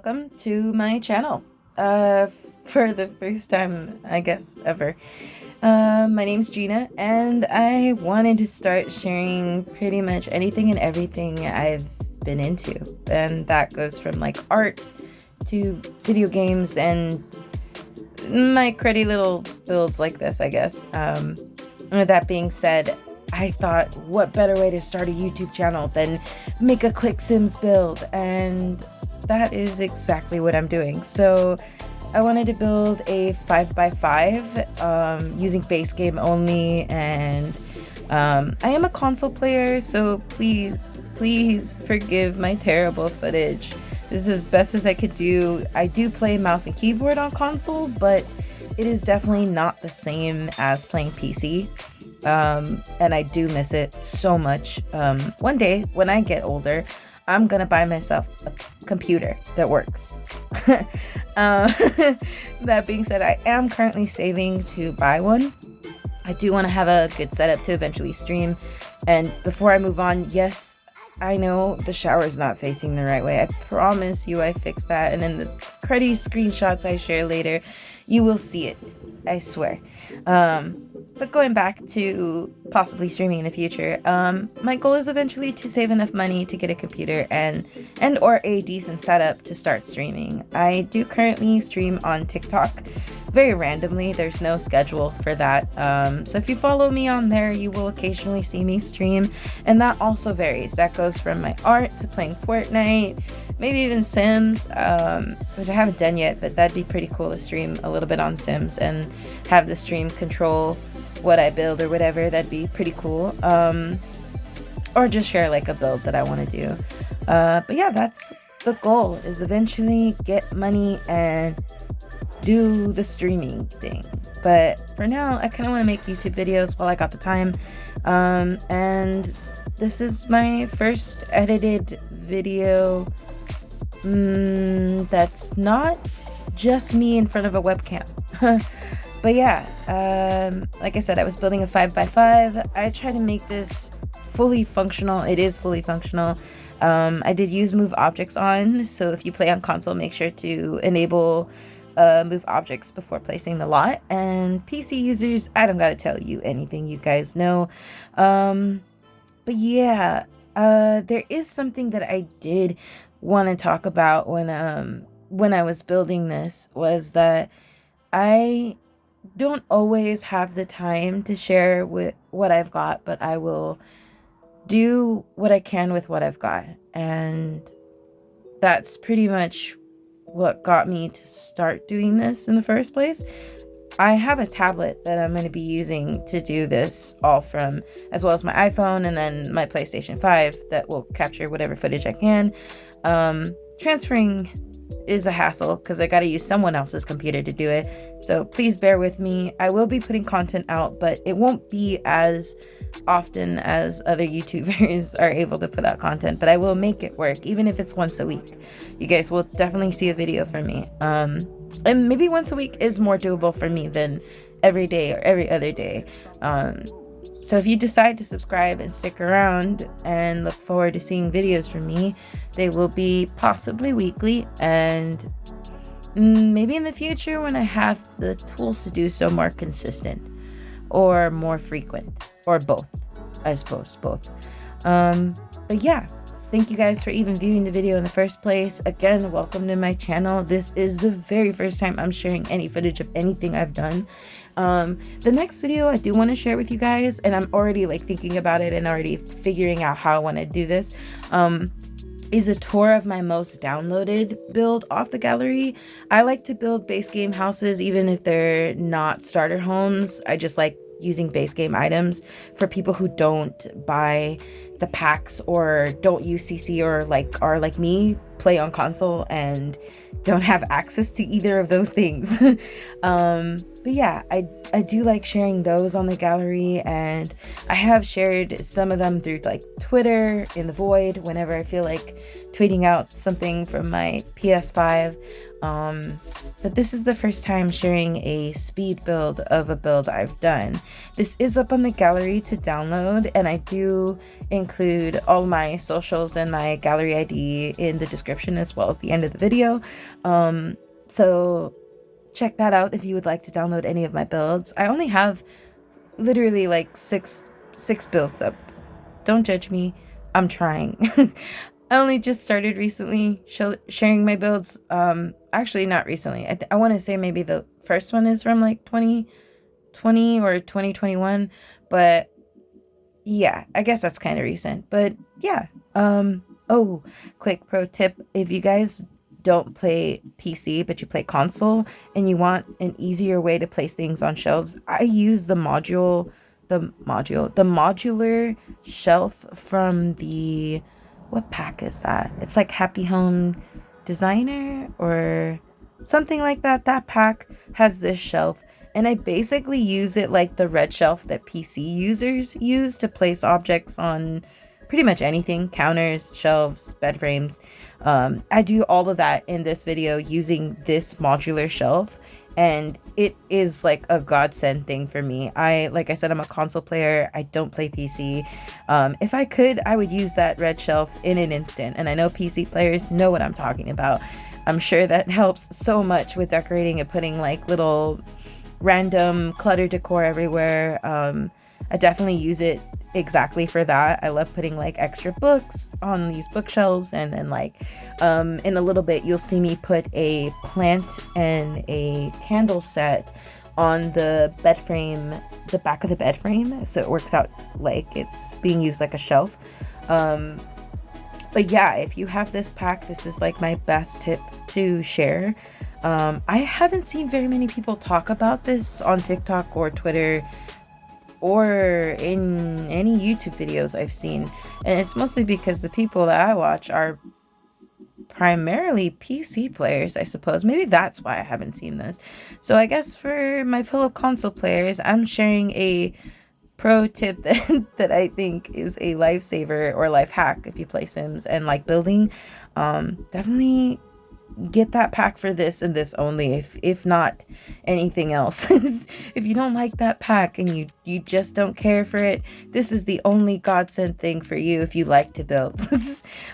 welcome to my channel. For the first time, I guess, ever. My name's Gina, and I wanted to start sharing pretty much anything and everything I've been into. And that goes from like art to video games and my cruddy little builds like this, I guess. With that being said, I thought, what better way to start a YouTube channel than make a quick Sims build? And that is exactly what I'm doing. So I wanted to build a 5x5 using base game only, and I am a console player, so please forgive my terrible footage. This is as best as I could do. I do play mouse and keyboard on console, but it is definitely not the same as playing PC. And I do miss it so much. One day when I get older, I'm gonna buy myself a computer that works. That being said, I am currently saving to buy one. I do want to have a good setup to eventually stream. And before I move on, yes, I know the shower is not facing the right way. I promise you I fixed that. And in the cruddy screenshots I share later, you will see it. I swear. But going back to possibly streaming in the future, my goal is eventually to save enough money to get a computer and or a decent setup to start streaming. I do currently stream on TikTok very randomly. There's no schedule for that. So if you follow me on there, you will occasionally see me stream, and that also varies. That goes from my art to playing Fortnite, maybe even Sims, which I haven't done yet, but that'd be pretty cool to stream a little bit on Sims and have the stream control what I build or whatever. That'd be pretty cool. Or just share like a build that I want to do. But yeah, that's the goal, is eventually get money and do the streaming thing. But for now, I kind of want to make YouTube videos while I got the time. And this is my first edited video that's not just me in front of a webcam. But yeah, like I said, I was building a 5x5. I tried to make this fully functional. It is fully functional. I did use move objects on, so if you play on console, make sure to enable move objects before placing the lot. And PC users, I don't gotta tell you anything, you guys know. But yeah, there is something that I did want to talk about when I was building this, was that I don't always have the time to share with what I've got, but I will do what I can with what I've got. And that's pretty much what got me to start doing this in the first place. I have a tablet that I'm going to be using to do this all from, as well as my iPhone and then my PlayStation 5 that will capture whatever footage I can. Transferring is a hassle because I got to use someone else's computer to do it. So please bear with me. I will be putting content out, but it won't be as often as other YouTubers are able to put out content, but I will make it work, even if it's once a week. You guys will definitely see a video from me. And maybe once a week is more doable for me than every day or every other day. So if you decide to subscribe and stick around and look forward to seeing videos from me, they will be possibly weekly, and maybe in the future when I have the tools to do so, more consistent or more frequent, or both. I suppose both. But yeah, thank you guys for even viewing the video in the first place. Again, welcome to my channel. This is the very first time I'm sharing any footage of anything I've done. The next video I do want to share with you guys, and I'm already like thinking about it and already figuring out how I want to do this, is a tour of my most downloaded build off the gallery. I like to build base game houses even if they're not starter homes. I just like using base game items for people who don't buy the packs or don't use CC, or are like me, play on console and don't have access to either of those things. But yeah, I do like sharing those on the gallery, and I have shared some of them through like Twitter in the void whenever I feel like tweeting out something from my PS5. But this is the first time sharing a speed build of a build I've done. This is up on the gallery to download, and I do include all my socials and my gallery ID in the description description as well as the end of the video. So check that out if you would like to download any of my builds. I only have literally like six builds up. Don't judge me. I'm trying. I only just started recently sharing my builds. Actually not recently. I want to say maybe the first one is from like 2020 or 2021, but yeah, I guess that's kind of recent. But yeah. Oh, quick pro tip, if you guys don't play PC but you play console and you want an easier way to place things on shelves, I use the modular shelf from the, what pack is that? It's like Happy Home Designer or something like that. That pack has this shelf, and I basically use it like the red shelf that PC users use to place objects on pretty much anything: counters, shelves, bed frames. I do all of that in this video using this modular shelf, and it is like a godsend thing for me. Like I said, I'm a console player. I don't play PC. If I could, I would use that red shelf in an instant, and I know PC players know what I'm talking about. I'm sure that helps so much with decorating and putting like little random clutter decor everywhere. I definitely use it exactly for that. I love putting like extra books on these bookshelves, and then like in a little bit you'll see me put a plant and a candle set on the bed frame, the back of the bed frame, so it works out like it's being used like a shelf. But yeah, if you have this pack, this is like my best tip to share. I haven't seen very many people talk about this on TikTok or Twitter or in any YouTube videos I've seen, and it's mostly because the people that I watch are primarily PC players, I suppose. Maybe that's why I haven't seen this. So I guess for my fellow console players, I'm sharing a pro tip that I think is a lifesaver or life hack if you play Sims and like building. Definitely get that pack for this and this only, if not anything else. If you don't like that pack and you just don't care for it, this is the only godsend thing for you if you like to build.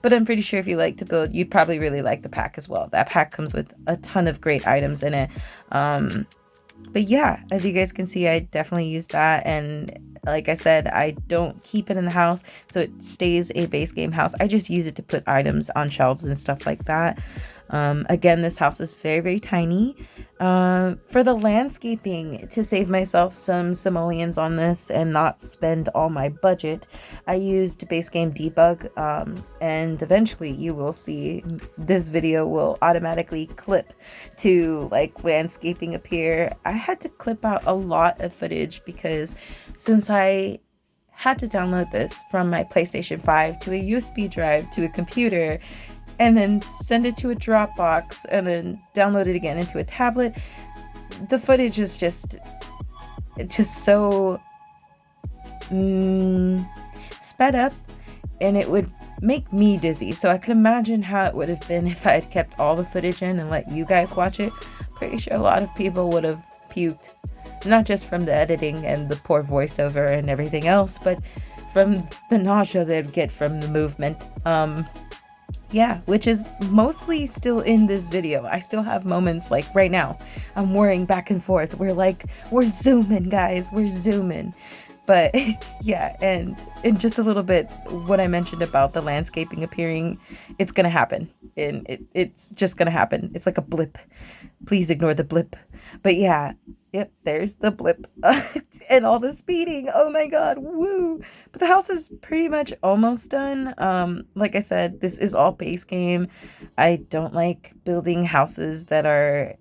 But I'm pretty sure if you like to build, you'd probably really like the pack as well. That pack comes with a ton of great items in it. But yeah, as you guys can see, I definitely use that, and like I said, I don't keep it in the house, so it stays a base game house. I just use it to put items on shelves and stuff like that. Again, this house is very, very tiny. For the landscaping, to save myself some simoleons on this and not spend all my budget, I used base game debug, and eventually you will see this video will automatically clip to like landscaping appear. I had to clip out a lot of footage because since I had to download this from my PlayStation 5 to a USB drive to a computer, and then send it to a Dropbox, and then download it again into a tablet, the footage is just so sped up, and it would make me dizzy. So I could imagine how it would have been if I had kept all the footage in and let you guys watch it. Pretty sure a lot of people would have puked, not just from the editing and the poor voiceover and everything else, but from the nausea they'd get from the movement. Yeah, which is mostly still in this video. I still have moments like right now. I'm whirring back and forth. We're zooming, guys. We're zooming. But yeah, and in just a little bit, what I mentioned about the landscaping appearing, it's gonna happen. And it's just gonna happen. It's like a blip. Please ignore the blip. But yeah, yep, there's the blip. And all the speeding. Oh my god, woo! But the house is pretty much almost done. Like I said, this is all base game. I don't like building houses that are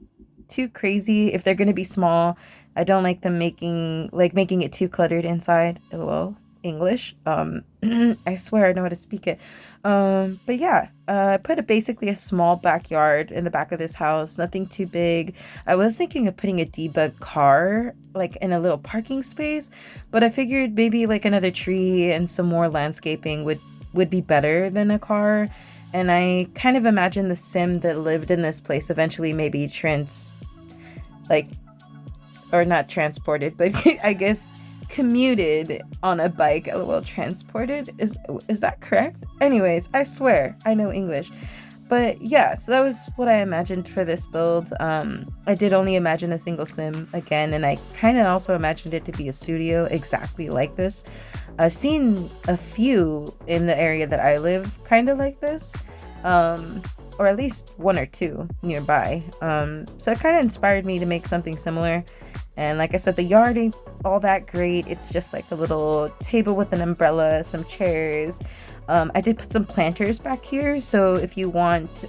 too crazy. If they're gonna be small, I don't like them making it too cluttered inside. LOL. English. I swear I know how to speak it. But yeah, I put basically a small backyard in the back of this house, nothing too big. I was thinking of putting a debug car like in a little parking space, but I figured maybe like another tree and some more landscaping would be better than a car. And I kind of imagine the sim that lived in this place eventually maybe not transported, but I guess commuted on a bike. LOL, transported, is that correct? Anyways, I swear I know English. But yeah, so that was what I imagined for this build. I did only imagine a single sim again, and I kind of also imagined it to be a studio exactly like this. I've seen a few in the area that I live kind of like this, or at least one or two nearby. So it kind of inspired me to make something similar. And like I said, the yard ain't all that great. It's just like a little table with an umbrella, some chairs. I did put some planters back here, so if you want,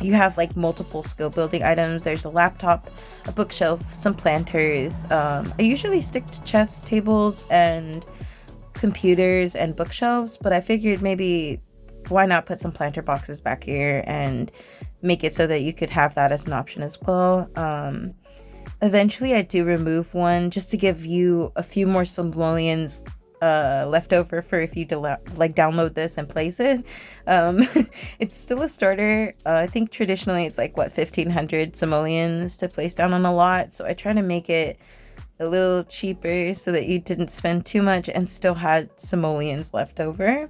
you have like multiple skill building items. There's a laptop, a bookshelf, some planters. I usually stick to chest tables and computers and bookshelves, but I figured maybe why not put some planter boxes back here and make it so that you could have that as an option as well. Eventually I do remove one just to give you a few more simoleons left over for if you like download this and place it. It's still a starter. I think traditionally it's like what, 1500 simoleons to place down on a lot, so I try to make it a little cheaper so that you didn't spend too much and still had simoleons left over.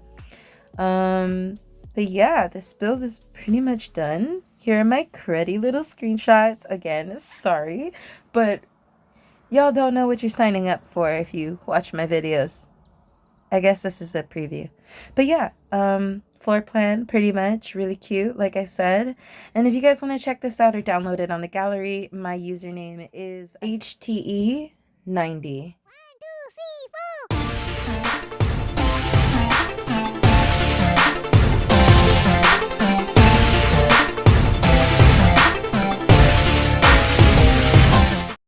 But yeah, this build is pretty much done. Here are my cruddy little screenshots. Again, sorry, but y'all don't know what you're signing up for if you watch my videos. I guess this is a preview. But yeah, floor plan, pretty much, really cute, like I said. And if you guys want to check this out or download it on the gallery, my username is HTE90. 1, 2, 3, 4.